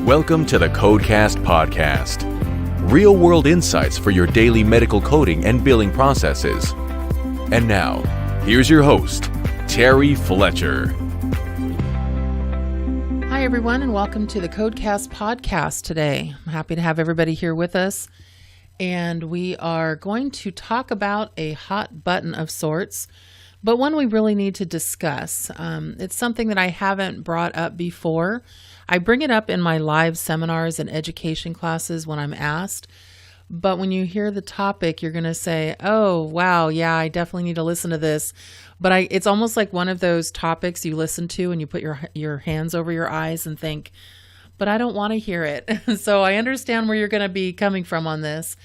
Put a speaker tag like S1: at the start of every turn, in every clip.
S1: Welcome to the Codecast Podcast. Real-world insights for your daily medical coding and billing processes. And now, here's your host, Terry Fletcher.
S2: Hi, everyone, and welcome to the Codecast Podcast today. I'm happy to have everybody here with us. And we are going to talk about a hot button of sorts, but one we really need to discuss. It's something that I haven't brought up before. I bring it up in my live seminars and education classes when I'm asked, but when you hear the topic, you're going to say, oh, wow, yeah, I definitely need to listen to this. But it's almost like one of those topics you listen to and you put your hands over your eyes and think, but I don't want to hear it. So I understand where you're going to be coming from on this.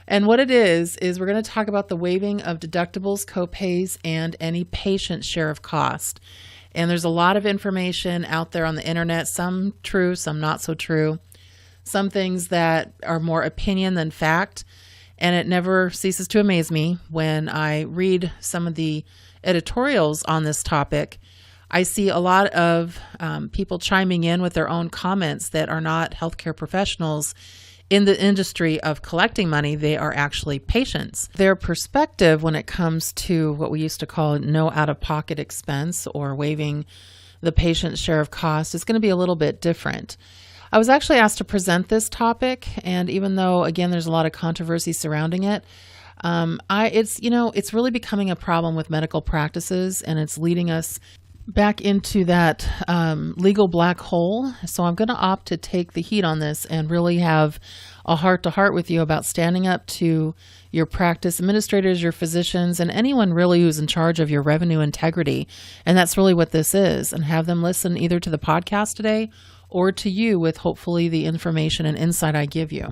S2: And what it is we're going to talk about the waiving of deductibles, copays, and any patient share of cost. And there's a lot of information out there on the internet, some true, some not so true, some things that are more opinion than fact. And it never ceases to amaze me when I read some of the editorials on this topic. I see a lot of people chiming in with their own comments that are not healthcare professionals in the industry of collecting money. They are actually patients. Their perspective when it comes to what we used to call no out-of-pocket expense or waiving the patient's share of cost is going to be a little bit different. I was actually asked to present this topic, and even though, again, there's a lot of controversy surrounding it, it's really becoming a problem with medical practices, and it's leading us back into that legal black hole. So I'm going to opt to take the heat on this and really have a heart-to-heart with you about standing up to your practice administrators, your physicians, and anyone really who's in charge of your revenue integrity. And that's really what this is. And have them listen either to the podcast today or to you with hopefully the information and insight I give you.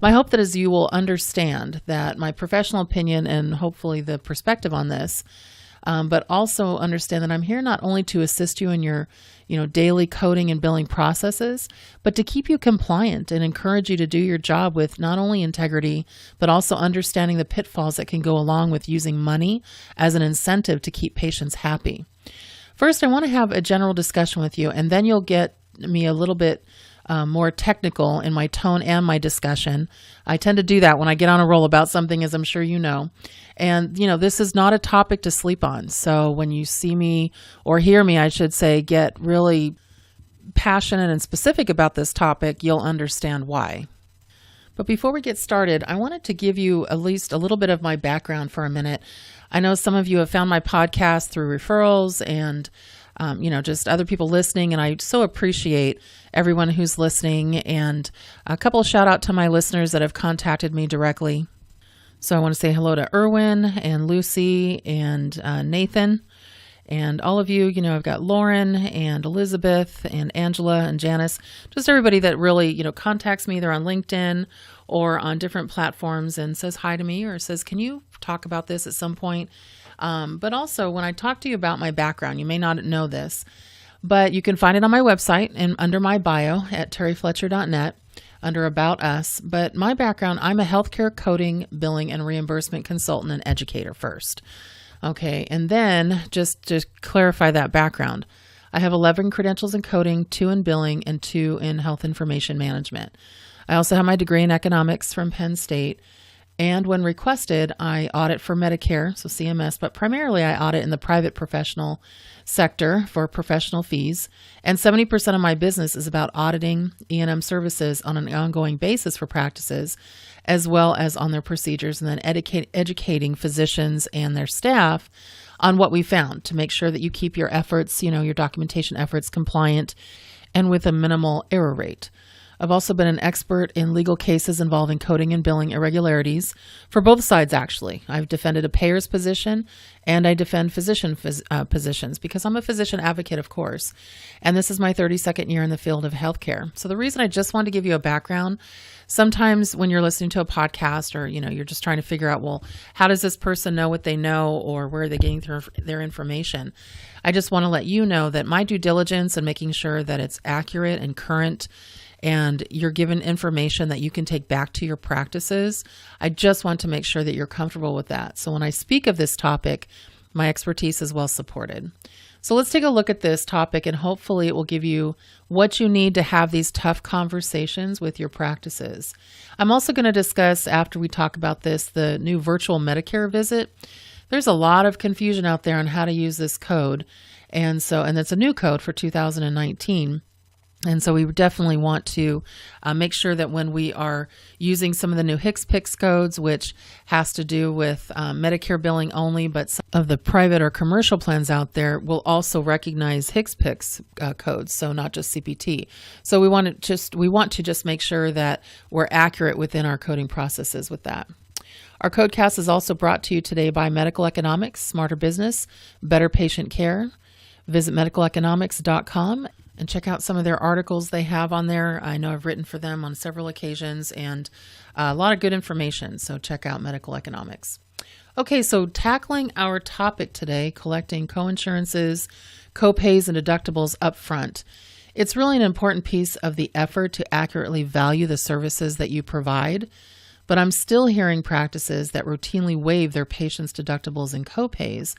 S2: My hope that is you will understand that my professional opinion and hopefully the perspective on this, but also understand that I'm here not only to assist you in your, daily coding and billing processes, but to keep you compliant and encourage you to do your job with not only integrity, but also understanding the pitfalls that can go along with using money as an incentive to keep patients happy. First, I want to have a general discussion with you, and then you'll get me a little bit more technical in my tone and my discussion. I tend to do that when I get on a roll about something, as I'm sure you know. And, this is not a topic to sleep on. So when you see me or hear me, I should say, get really passionate and specific about this topic, you'll understand why. But before we get started, I wanted to give you at least a little bit of my background for a minute. I know some of you have found my podcast through referrals and just other people listening. And I so appreciate everyone who's listening, and a couple of shout out to my listeners that have contacted me directly. So I want to say hello to Erwin and Lucy and Nathan and all of you. I've got Lauren and Elizabeth and Angela and Janice, just everybody that really, contacts me either on LinkedIn or on different platforms and says hi to me or says, can you talk about this at some point? But also when I talk to you about my background, you may not know this, but you can find it on my website and under my bio at terryfletcher.net under About Us. But my background, I'm a healthcare coding, billing, and reimbursement consultant and educator first. Okay. And then just to clarify that background, I have 11 credentials in coding, 2 in billing, and 2 in health information management. I also have my degree in economics from Penn State. And when requested, I audit for Medicare, so CMS, but primarily I audit in the private professional sector for professional fees. And 70% of my business is about auditing E&M services on an ongoing basis for practices, as well as on their procedures, and then educating physicians and their staff on what we found to make sure that you keep your efforts, your documentation efforts compliant and with a minimal error rate. I've also been an expert in legal cases involving coding and billing irregularities for both sides, actually. I've defended a payer's position and I defend physician positions because I'm a physician advocate, of course. And this is my 32nd year in the field of healthcare. So the reason I just wanted to give you a background, sometimes when you're listening to a podcast or, you're just trying to figure out, well, how does this person know what they know or where are they getting their information? I just want to let you know that my due diligence and making sure that it's accurate and current and you're given information that you can take back to your practices. I just want to make sure that you're comfortable with that. So when I speak of this topic, My expertise is well supported. So let's take a look at this topic, and hopefully it will give you what you need to have these tough conversations with your practices. I'm also going to discuss, after we talk about this, the new virtual Medicare visit. There's a lot of confusion out there on how to use this code. And it's a new code for 2019. And so we definitely want to make sure that when we are using some of the new HCPCS codes, which has to do with Medicare billing only, but some of the private or commercial plans out there will also recognize HCPCS codes, so not just CPT. So we want to just make sure that we're accurate within our coding processes with that. Our Codecast is also brought to you today by Medical Economics, Smarter Business, Better Patient Care. Visit medicaleconomics.com and check out some of their articles they have on there. I know I've written for them on several occasions, and a lot of good information. So check out Medical Economics. Okay, so tackling our topic today, collecting coinsurances, copays, and deductibles up front. It's really an important piece of the effort to accurately value the services that you provide. But I'm still hearing practices that routinely waive their patients' deductibles and copays.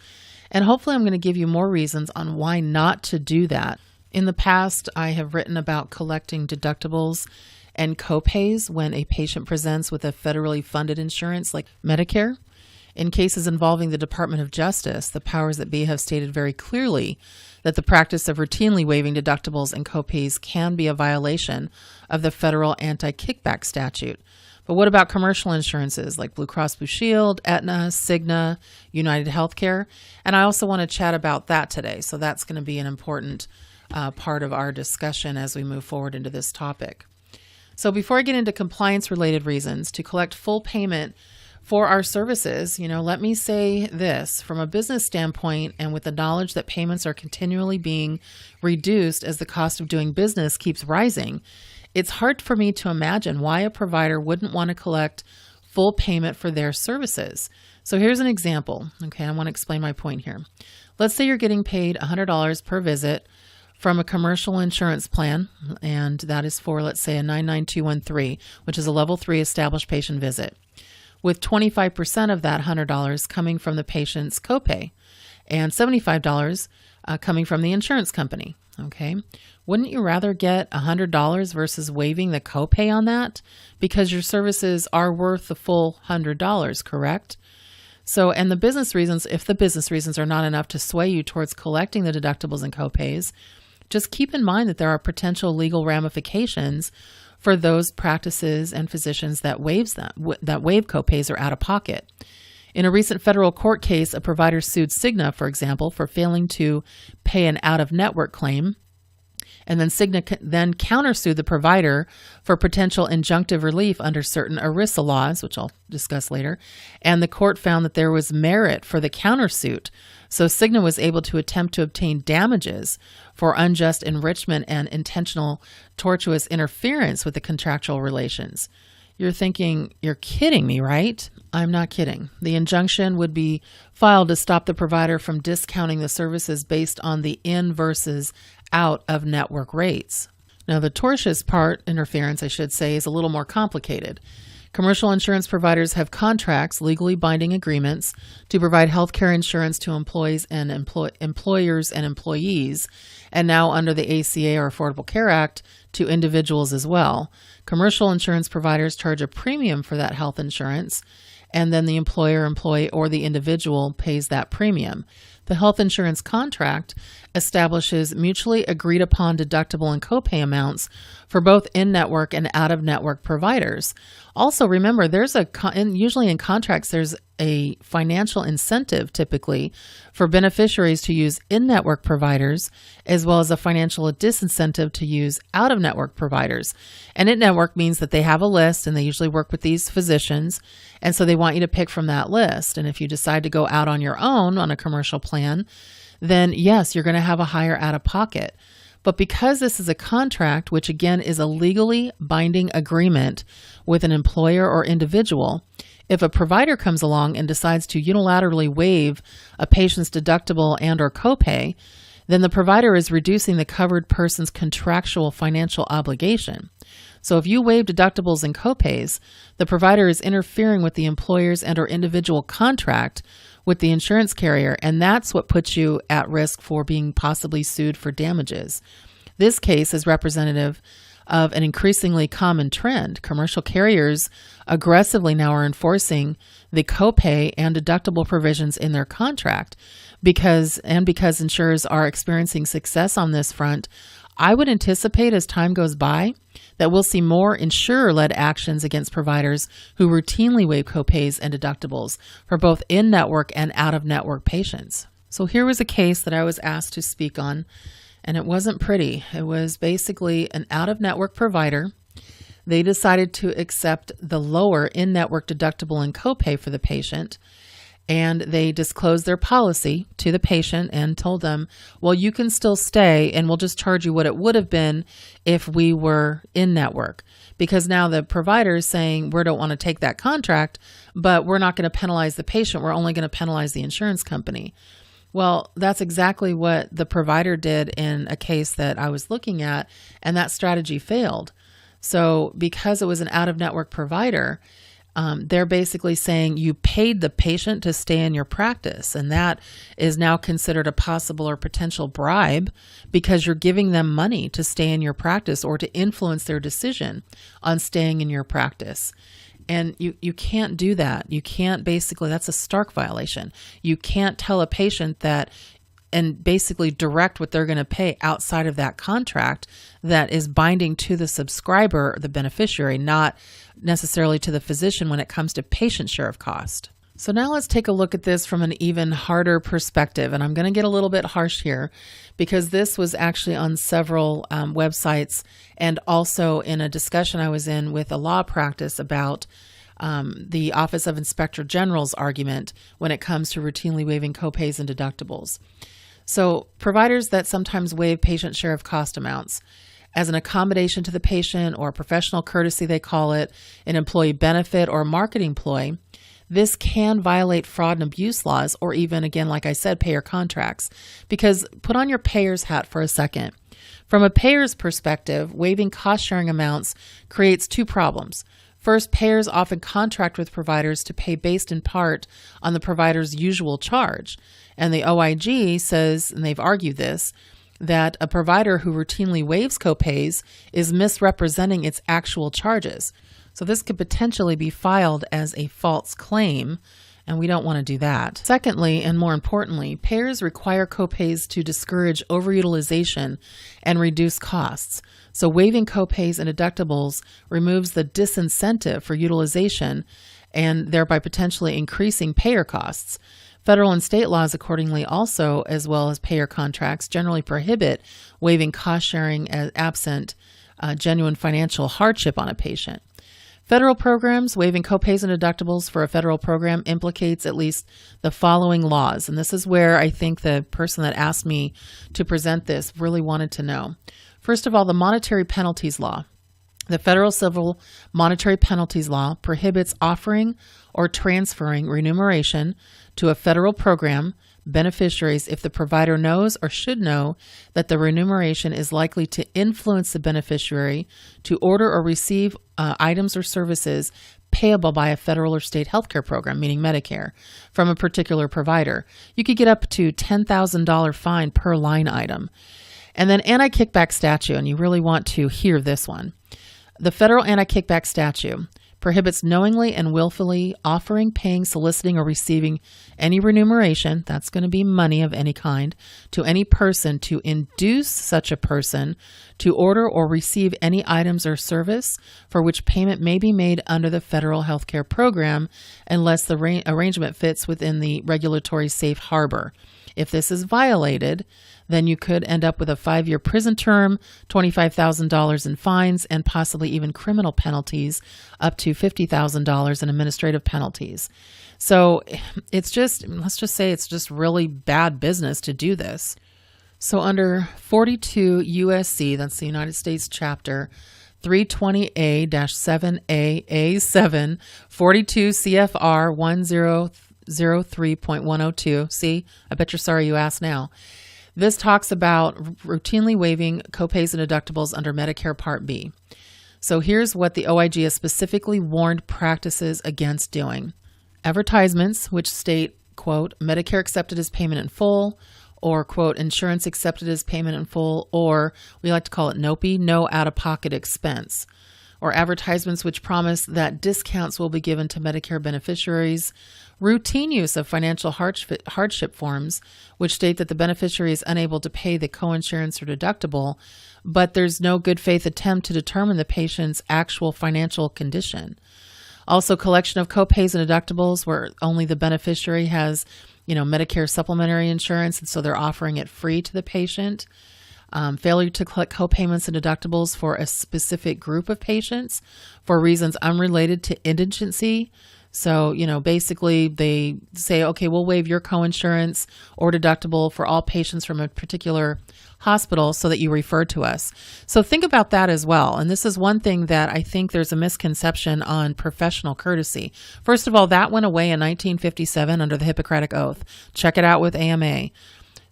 S2: And hopefully I'm going to give you more reasons on why not to do that. In the past, I have written about collecting deductibles and copays when a patient presents with a federally funded insurance like Medicare. In cases involving the Department of Justice, the powers that be have stated very clearly that the practice of routinely waiving deductibles and copays can be a violation of the federal anti-kickback statute. But what about commercial insurances like Blue Cross Blue Shield, Aetna, Cigna, United Healthcare? And I also want to chat about that today. So that's going to be an important part of our discussion as we move forward into this topic. So before I get into compliance-related reasons to collect full payment for our services, let me say this. From a business standpoint, and with the knowledge that payments are continually being reduced as the cost of doing business keeps rising, it's hard for me to imagine why a provider wouldn't want to collect full payment for their services. So here's an example. Okay, I want to explain my point here. Let's say you're getting paid $100 per visit from a commercial insurance plan, and that is for, let's say, a 99213, which is a level 3 established patient visit, with 25% of that $100 coming from the patient's copay and $75 coming from the insurance company. Okay. Wouldn't you rather get $100 versus waiving the copay on that? Because your services are worth the full $100, correct? So, and the business reasons, if the business reasons are not enough to sway you towards collecting the deductibles and copays, just keep in mind that there are potential legal ramifications for those practices and physicians that waive copays or out of pocket. In a recent federal court case, a provider sued Cigna, for example, for failing to pay an out-of-network claim. And then Cigna then countersued the provider for potential injunctive relief under certain ERISA laws, which I'll discuss later. And the court found that there was merit for the countersuit. So Cigna was able to attempt to obtain damages for unjust enrichment and intentional tortuous interference with the contractual relations. You're thinking, you're kidding me, right? I'm not kidding. The injunction would be filed to stop the provider from discounting the services based on the in versus out of network rates. Now, the tortious part, interference, I should say, is a little more complicated. Commercial insurance providers have contracts, legally binding agreements, to provide health care insurance to employees and employers and employees, and now under the ACA or Affordable Care Act, to individuals as well. Commercial insurance providers charge a premium for that health insurance, and then the employer, employee, or the individual pays that premium. The health insurance contract establishes mutually agreed upon deductible and copay amounts for both in-network and out-of-network providers. Also, remember, usually in contracts, there's a financial incentive typically for beneficiaries to use in-network providers, as well as a financial disincentive to use out-of-network providers. And in-network means that they have a list and they usually work with these physicians, and so they want you to pick from that list. And if you decide to go out on your own on a commercial plan, then yes, you're going to have a higher out-of-pocket. But because this is a contract, which again is a legally binding agreement with an employer or individual, if a provider comes along and decides to unilaterally waive a patient's deductible and or copay, then the provider is reducing the covered person's contractual financial obligation. So if you waive deductibles and copays, the provider is interfering with the employer's and or individual contract, with the insurance carrier, and that's what puts you at risk for being possibly sued for damages. This case is representative of an increasingly common trend. Commercial carriers aggressively now are enforcing the copay and deductible provisions in their contract because insurers are experiencing success on this front. I would anticipate as time goes by that we'll see more insurer-led actions against providers who routinely waive copays and deductibles for both in-network and out-of-network patients. So here was a case that I was asked to speak on, and it wasn't pretty. It was basically an out-of-network provider. They decided to accept the lower in-network deductible and copay for the patient, and they disclosed their policy to the patient and told them, well, you can still stay and we'll just charge you what it would have been if we were in-network. Because now the provider is saying, we don't want to take that contract, but we're not going to penalize the patient. We're only going to penalize the insurance company. Well, that's exactly what the provider did in a case that I was looking at, and that strategy failed. So because it was an out-of-network provider, they're basically saying you paid the patient to stay in your practice, and that is now considered a possible or potential bribe because you're giving them money to stay in your practice or to influence their decision on staying in your practice. And you can't do that. You can't that's a stark violation. You can't tell a patient that and basically direct what they're going to pay outside of that contract that is binding to the subscriber, the beneficiary, not necessarily to the physician when it comes to patient share of cost. So now let's take a look at this from an even harder perspective. And I'm going to get a little bit harsh here because this was actually on several websites and also in a discussion I was in with a law practice about the Office of Inspector General's argument when it comes to routinely waiving copays and deductibles. So providers that sometimes waive patient share of cost amounts as an accommodation to the patient or professional courtesy, they call it, an employee benefit or marketing ploy, this can violate fraud and abuse laws or even, again, like I said, payer contracts. Because put on your payer's hat for a second. From a payer's perspective, waiving cost-sharing amounts creates two problems. First, payers often contract with providers to pay based in part on the provider's usual charge. And the OIG says, and they've argued this, that a provider who routinely waives copays is misrepresenting its actual charges. So this could potentially be filed as a false claim, and we don't want to do that. Secondly, and more importantly, payers require copays to discourage overutilization and reduce costs. So waiving copays and deductibles removes the disincentive for utilization and thereby potentially increasing payer costs. Federal and state laws accordingly also, as well as payer contracts, generally prohibit waiving cost sharing as absent genuine financial hardship on a patient. Federal programs, waiving copays and deductibles for a federal program implicates at least the following laws. And this is where I think the person that asked me to present this really wanted to know. First of all, the monetary penalties law. The federal civil monetary penalties law prohibits offering or transferring remuneration to a federal program beneficiaries if the provider knows or should know that the remuneration is likely to influence the beneficiary to order or receive items or services payable by a federal or state healthcare program, meaning Medicare, from a particular provider. You could get up to $10,000 fine per line item. And then anti-kickback statute, and you really want to hear this one. The federal anti-kickback statute prohibits knowingly and willfully offering, paying, soliciting, or receiving any remuneration, that's going to be money of any kind, to any person to induce such a person to order or receive any items or service for which payment may be made under the federal healthcare program unless the arrangement fits within the regulatory safe harbor. If this is violated, then you could end up with a 5-year prison term, $25,000 in fines, and possibly even criminal penalties up to $50,000 in administrative penalties. So let's just say it's just really bad business to do this. So under 42 USC, that's the United States chapter, 320A-7A-A7, 42 CFR 1003.102. See, I bet you're sorry you asked now. This talks about routinely waiving copays and deductibles under Medicare Part B. So here's what the OIG has specifically warned practices against doing. Advertisements which state quote, Medicare accepted as payment in full, or, quote, insurance accepted as payment in full, or we like to call it NOPI, no out-of-pocket expense, or advertisements which promise that discounts will be given to Medicare beneficiaries, routine use of financial hardship forms, which state that the beneficiary is unable to pay the coinsurance or deductible, but there's no good faith attempt to determine the patient's actual financial condition. Also, collection of copays and deductibles where only the beneficiary has, Medicare supplementary insurance, and so they're offering it free to the patient. Failure to collect copayments and deductibles for a specific group of patients for reasons unrelated to indigency. So, basically they say, okay, we'll waive your coinsurance or deductible for all patients from a particular hospital so that you refer to us. So think about that as well. And this is one thing that I think there's a misconception on professional courtesy. First of all, that went away in 1957 under the Hippocratic Oath. Check it out with AMA.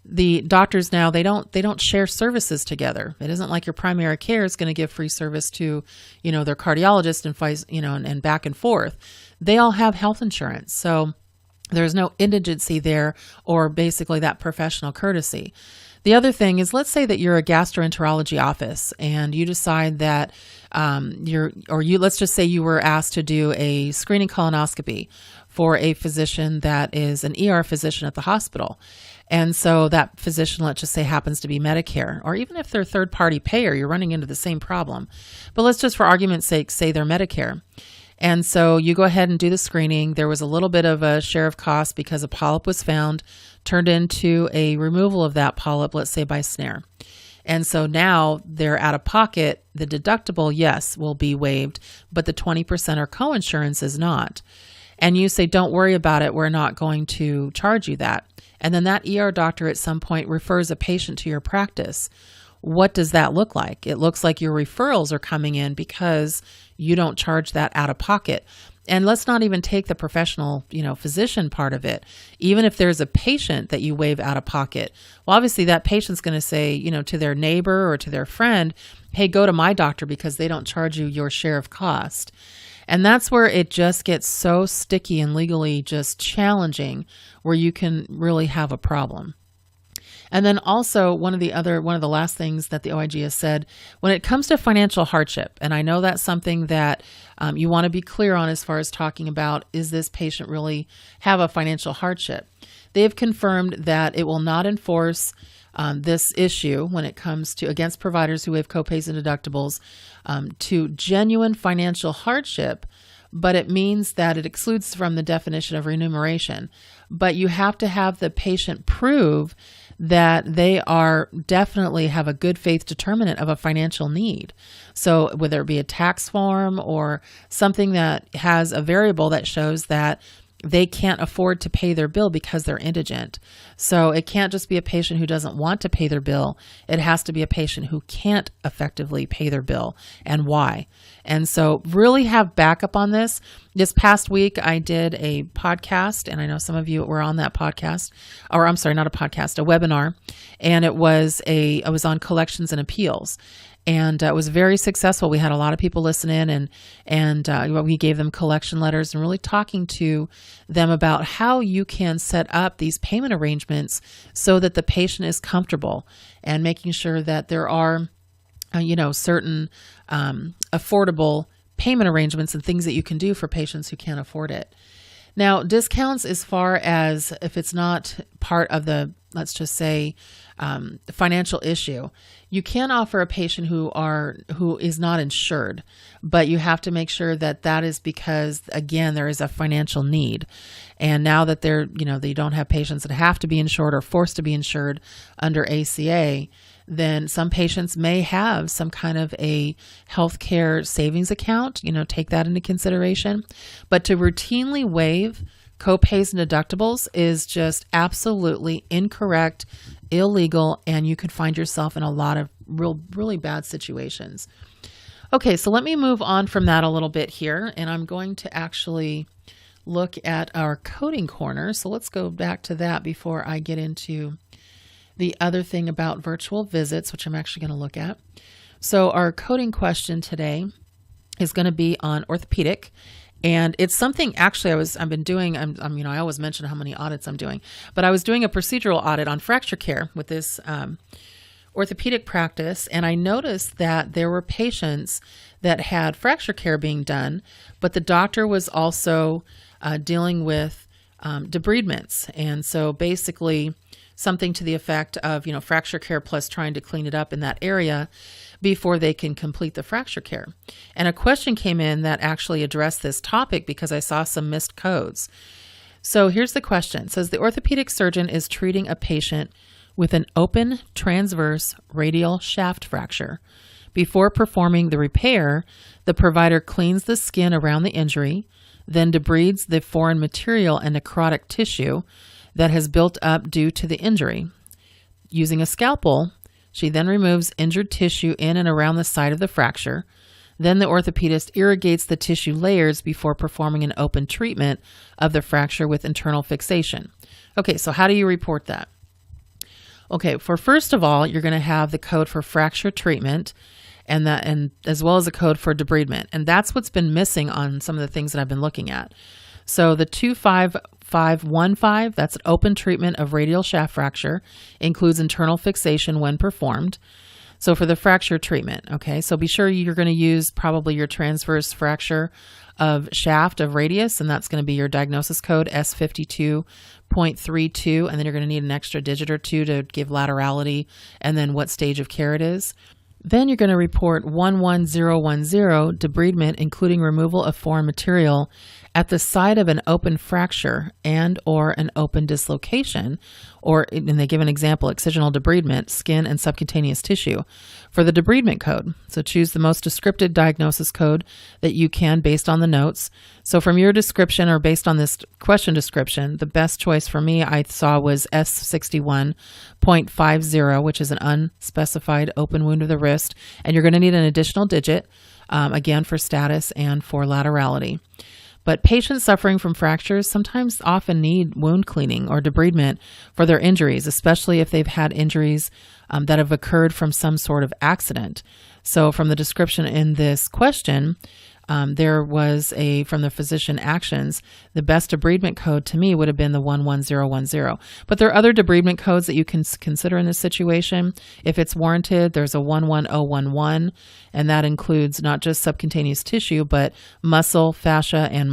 S2: The doctors now, they don't share services together. It isn't like your primary care is going to give free service to, their cardiologist and back and forth. They all have health insurance. So there's no indigency there, or basically that professional courtesy. The other thing is, let's say that you're a gastroenterology office and you decide that let's just say you were asked to do a screening colonoscopy for a physician that is an ER physician at the hospital. And so that physician, let's just say, happens to be Medicare, or even if they're third-party payer, you're running into the same problem. But let's just, for argument's sake, say they're Medicare. And so you go ahead and do the screening. There was a little bit of a share of cost because a polyp was found, turned into a removal of that polyp, let's say by snare. And so now they're out of pocket. The deductible, yes, will be waived, but the 20% or coinsurance is not. And you say, don't worry about it, we're not going to charge you that. And then that ER doctor at some point refers a patient to your practice. What does that look like? It looks like your referrals are coming in because you don't charge that out of pocket. And let's not even take the professional, physician part of it. Even if there's a patient that you waive out of pocket, well, obviously that patient's going to say, to their neighbor or to their friend, hey, go to my doctor because they don't charge you your share of cost. And that's where it just gets so sticky and legally just challenging, where you can really have a problem. And then also one of the last things that the OIG has said, when it comes to financial hardship, and I know that's something that you want to be clear on as far as talking about, is this patient really have a financial hardship? They have confirmed that it will not enforce this issue when it comes to against providers who waive copays and deductibles to genuine financial hardship, but it means that it excludes from the definition of remuneration. But you have to have the patient prove that they are definitely have a good faith determinant of a financial need. So whether it be a tax form or something that has a variable that shows that they can't afford to pay their bill because they're indigent. So it can't just be a patient who doesn't want to pay their bill. It has to be a patient who can't effectively pay their bill, and why. And so really have backup on this. This past week, I did a podcast, and I know some of you were on that podcast, or I'm sorry, not a podcast, a webinar. And it was on collections and appeals. And it was very successful. We had a lot of people listen in, and we gave them collection letters and really talking to them about how you can set up these payment arrangements so that the patient is comfortable, and making sure that there are, certain affordable payment arrangements and things that you can do for patients who can't afford it. Now, discounts, as far as if it's not part of the, let's just say, financial issue, you can offer a patient who is not insured, but you have to make sure that that is because, again, there is a financial need. And now that they don't have patients that have to be insured or forced to be insured under ACA, then some patients may have some kind of a healthcare savings account, take that into consideration. But to routinely waive copays and deductibles is just absolutely incorrect, illegal, and you could find yourself in a lot of really bad situations. Okay, so let me move on from that a little bit here, and I'm going to actually look at our coding corner. So let's go back to that before I get into the other thing about virtual visits, which I'm actually going to look at. So our coding question today is going to be on orthopedic. And it's something actually I've been doing. I always mention how many audits I'm doing, but I was doing a procedural audit on fracture care with this orthopedic practice. And I noticed that there were patients that had fracture care being done, but the doctor was also dealing with debridements. And so basically something to the effect of, fracture care plus trying to clean it up in that area before they can complete the fracture care. And a question came in that actually addressed this topic because I saw some missed codes. So here's the question. It says the orthopedic surgeon is treating a patient with an open transverse radial shaft fracture. Before performing the repair, the provider cleans the skin around the injury, then debrides the foreign material and necrotic tissue that has built up due to the injury. Using a scalpel, she then removes injured tissue in and around the site of the fracture. Then the orthopedist irrigates the tissue layers before performing an open treatment of the fracture with internal fixation. Okay, so how do you report that? Okay, first of all, you're going to have the code for fracture treatment and as well as a code for debridement. And that's what's been missing on some of the things that I've been looking at. So the 25515, that's an open treatment of radial shaft fracture, includes internal fixation when performed. So for the fracture treatment, okay, so be sure you're going to use probably your transverse fracture of shaft of radius, and that's going to be your diagnosis code S52.32, and then you're going to need an extra digit or two to give laterality and then what stage of care it is. Then you're going to report 11010, debridement, including removal of foreign material at the site of an open fracture and or an open dislocation, and they give an example, excisional debridement, skin and subcutaneous tissue, for the debridement code. So choose the most descriptive diagnosis code that you can based on the notes. So from your description or based on this question description, the best choice for me I saw was S61.50, which is an unspecified open wound of the wrist. And you're going to need an additional digit, again, for status and for laterality. But patients suffering from fractures often need wound cleaning or debridement for their injuries, especially if they've had injuries that have occurred from some sort of accident. So from the description in this question, there was from the physician actions, the best debridement code to me would have been the 11010. But there are other debridement codes that you can consider in this situation. If it's warranted, there's a 11011, and that includes not just subcutaneous tissue, but muscle, fascia, and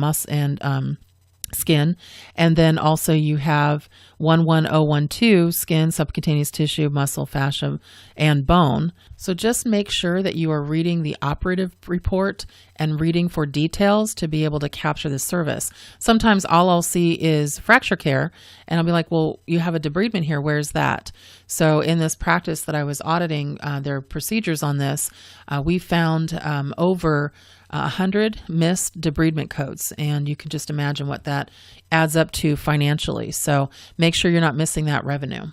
S2: skin. And then also you have 11012, skin, subcutaneous tissue, muscle, fascia, and bone. So just make sure that you are reading the operative report and reading for details to be able to capture the service. Sometimes all I'll see is fracture care, and I'll be like, well, you have a debridement here. Where's that? So in this practice that I was auditing their procedures on this, we found over 100 missed debridement codes, and you can just imagine what that adds up to financially. So make sure you're not missing that revenue.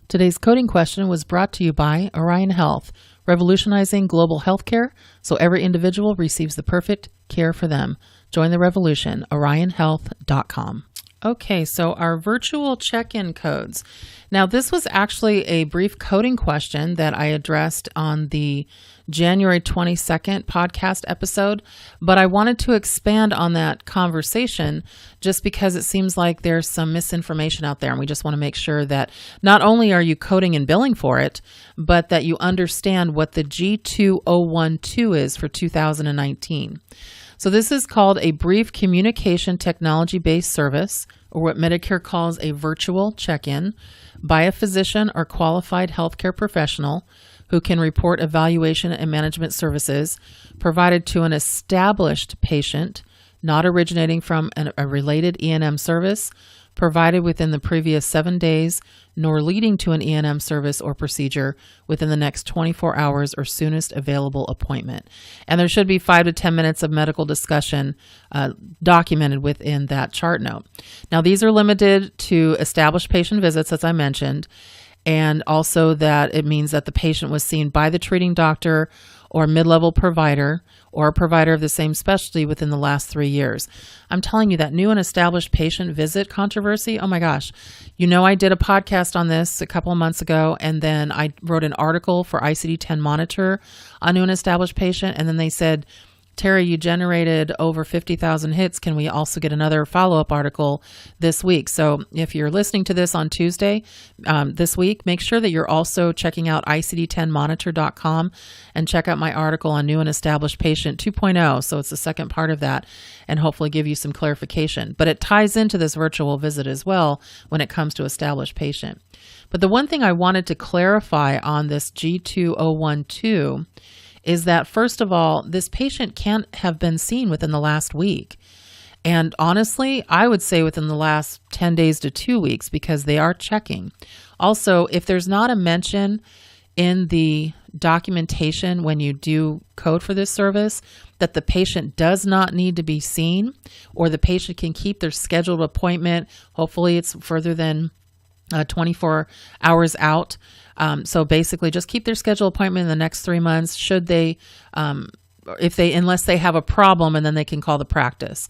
S2: Today's coding question was brought to you by Orion Health, revolutionizing global healthcare so every individual receives the perfect care for them. Join the revolution, orionhealth.com. Okay, so our virtual check-in codes. Now, this was actually a brief coding question that I addressed on the January 22nd podcast episode, but I wanted to expand on that conversation just because it seems like there's some misinformation out there, and we just want to make sure that not only are you coding and billing for it, but that you understand what the G2012 is for 2019. So this is called a brief communication technology-based service, or what Medicare calls a virtual check-in, by a physician or qualified healthcare professional who can report evaluation and management services provided to an established patient, not originating from a related E&M service, provided within the previous 7 days, nor leading to an E&M service or procedure within the next 24 hours or soonest available appointment. And there should be 5 to 10 minutes of medical discussion documented within that chart note. Now, these are limited to established patient visits, as I mentioned, and also that it means that the patient was seen by the treating doctor or mid-level provider or a provider of the same specialty within the last 3 years. I'm telling you, that new and established patient visit controversy, oh my gosh. You know, I did a podcast on this a couple of months ago, and then I wrote an article for ICD-10 Monitor on new and established patient, and then they said, Terry, you generated over 50,000 hits. Can we also get another follow-up article this week? So if you're listening to this on Tuesday this week, make sure that you're also checking out ICD-10monitor.com and check out my article on new and established patient 2.0. So it's the second part of that, and hopefully give you some clarification. But it ties into this virtual visit as well when it comes to established patient. But the one thing I wanted to clarify on this G2012 is that, first of all, this patient can't have been seen within the last week. And honestly, I would say within the last 10 days to 2 weeks, because they are checking. Also, if there's not a mention in the documentation when you do code for this service that the patient does not need to be seen, or the patient can keep their scheduled appointment, hopefully it's further than 24 hours out. So basically just keep their scheduled appointment in the next 3 months, should they, unless they have a problem, and then they can call the practice.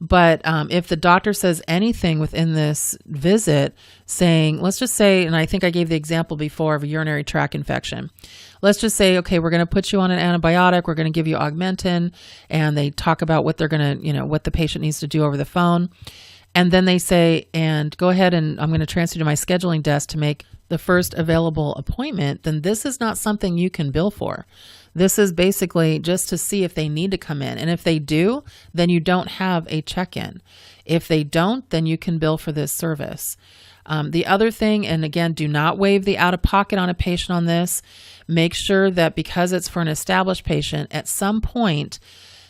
S2: But if the doctor says anything within this visit saying, let's just say, and I think I gave the example before of a urinary tract infection. Let's just say, okay, we're going to put you on an antibiotic. We're going to give you Augmentin, and they talk about what they're going to, what the patient needs to do over the phone. And then they say, and go ahead and I'm going to transfer you to my scheduling desk to make the first available appointment. Then this is not something you can bill for. This is basically just to see if they need to come in. And if they do, then you don't have a check-in. If they don't, then you can bill for this service. The other thing, and again, do not waive the out-of-pocket on a patient on this. Make sure that because it's for an established patient, at some point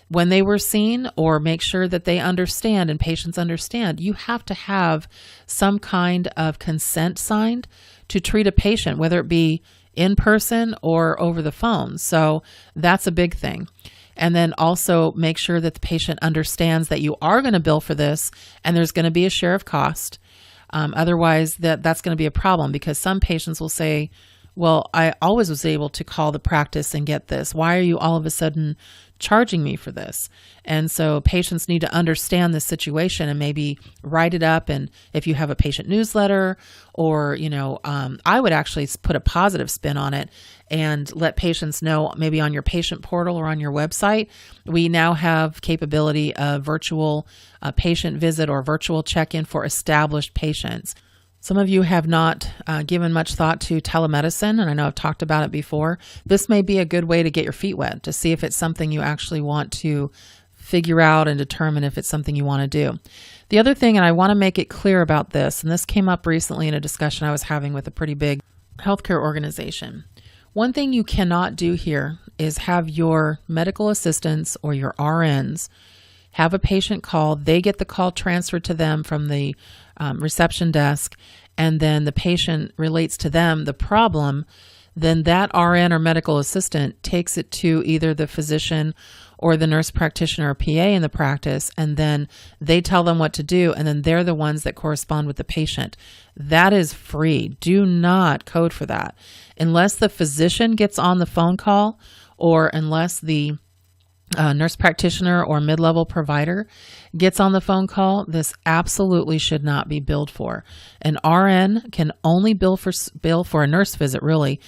S2: when they were seen, or make sure that they understand and patients understand, you have to have some kind of consent signed to treat a patient, whether it be in person or over the phone. So that's a big thing. And then also make sure that the patient understands that you are going to bill for this and there's going to be a share of cost. Otherwise, that's going to be a problem, because some patients will say, well, I always was able to call the practice and get this. Why are you all of a sudden charging me for this? And so patients need to understand the situation and maybe write it up. And if you have a patient newsletter, or, I would actually put a positive spin on it and let patients know, maybe on your patient portal or on your website, we now have capability of virtual patient visit or virtual check-in for established patients. Some of you have not given much thought to telemedicine, and I know I've talked about it before. This may be a good way to get your feet wet, to see if it's something you actually want to figure out and determine if it's something you want to do. The other thing, and I want to make it clear about this, and this came up recently in a discussion I was having with a pretty big healthcare organization. One thing you cannot do here is have your medical assistants or your RNs have a patient call, they get the call transferred to them from the reception desk, and then the patient relates to them the problem, then that RN or medical assistant takes it to either the physician or the nurse practitioner or PA in the practice, and then they tell them what to do, and then they're the ones that correspond with the patient. That is free. Do not code for that. Unless the physician gets on the phone call, or unless the nurse practitioner or mid-level provider gets on the phone call, this absolutely should not be billed for. An RN can only bill for a nurse visit, really,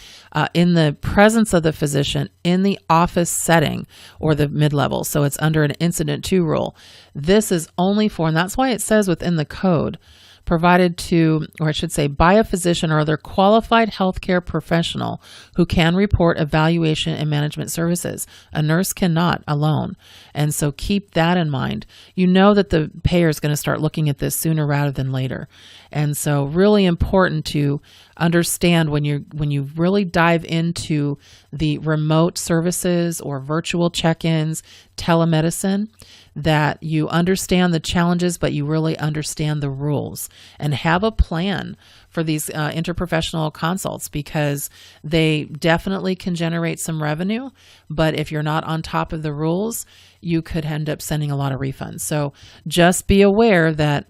S2: in the presence of the physician in the office setting or the mid-level. So it's under an incident 2 rule. This is only for, and that's why it says within the code, provided to, or I should say, by a physician or other qualified healthcare professional who can report evaluation and management services. A nurse cannot alone. And so keep that in mind. You know that the payer is going to start looking at this sooner rather than later. And so really important to understand when you really dive into the remote services or virtual check-ins, telemedicine, that you understand the challenges, but you really understand the rules, and have a plan for these interprofessional consults, because they definitely can generate some revenue. But if you're not on top of the rules, you could end up sending a lot of refunds. So just be aware that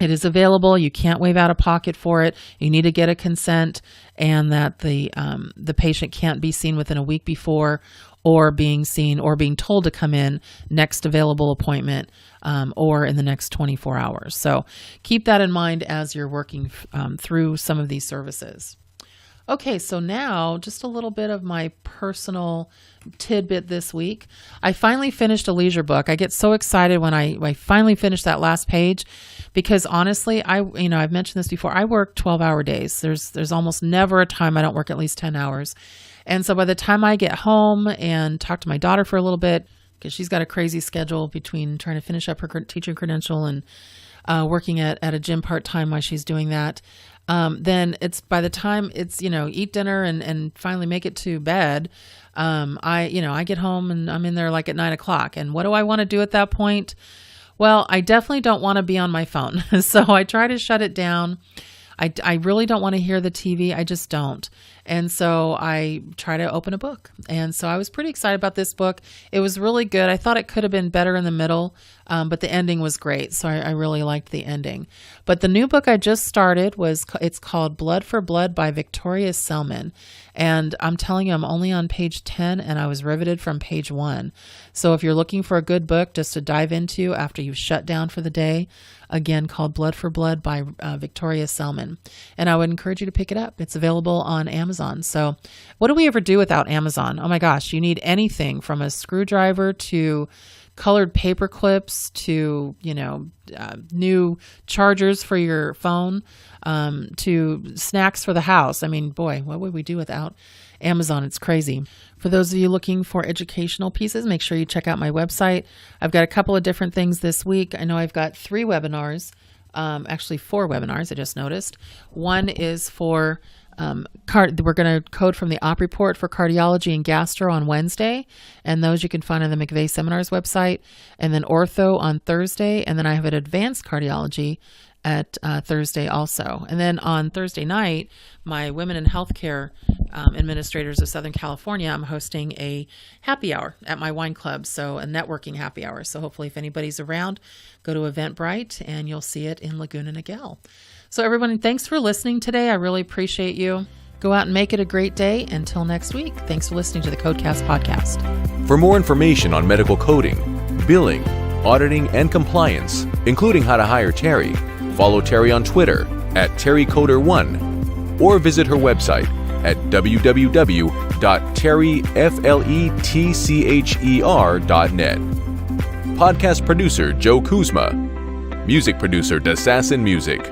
S2: it is available. You can't waive out of pocket for it. You need to get a consent, and that the patient can't be seen within a week before, or being seen or being told to come in next available appointment, or in the next 24 hours. So keep that in mind as you're working through some of these services. Okay, so now just a little bit of my personal tidbit this week. I finally finished a leisure book. I get so excited when I finally finish that last page because honestly, I've mentioned this before. I work 12-hour days. There's almost never a time I don't work at least 10 hours. And so by the time I get home and talk to my daughter for a little bit, because she's got a crazy schedule between trying to finish up her teaching credential and working at a gym part-time while she's doing that, then it's by the time it's, eat dinner and finally make it to bed, I get home and I'm in there like at 9:00. And what do I want to do at that point? Well, I definitely don't want to be on my phone. So I try to shut it down. I really don't want to hear the TV. I just don't. And so I try to open a book. And so I was pretty excited about this book. It was really good. I thought it could have been better in the middle, but the ending was great. So I really liked the ending. But the new book I just started it's called Blood for Blood by Victoria Selman. And I'm telling you, I'm only on page 10 and I was riveted from page 1. So if you're looking for a good book just to dive into after you've shut down for the day, again, called Blood for Blood by Victoria Selman. And I would encourage you to pick it up. It's available on Amazon. So what do we ever do without Amazon? Oh my gosh, you need anything from a screwdriver to colored paper clips to, new chargers for your phone, to snacks for the house. I mean, boy, what would we do without Amazon? It's crazy. For those of you looking for educational pieces, make sure you check out my website. I've got a couple of different things this week. I know I've got 3 webinars, actually 4 webinars, I just noticed. One is for we're going to code from the op report for cardiology and gastro on Wednesday. And those you can find on the McVeigh Seminars website. And then ortho on Thursday. And then I have an advanced cardiology at Thursday also. And then on Thursday night, my Women in Healthcare Administrators of Southern California, I'm hosting a happy hour at my wine club. So a networking happy hour. So hopefully if anybody's around, go to Eventbrite and you'll see it in Laguna Niguel. So everyone, thanks for listening today. I really appreciate you. Go out and make it a great day. Until next week, thanks for listening to the Codecast podcast.
S1: For more information on medical coding, billing, auditing, and compliance, including how to hire Terry, follow Terry on Twitter at TerryCoder1 or visit her website at www.terryfletcher.net. Podcast producer Joe Kuzma. Music producer Dassassin Music.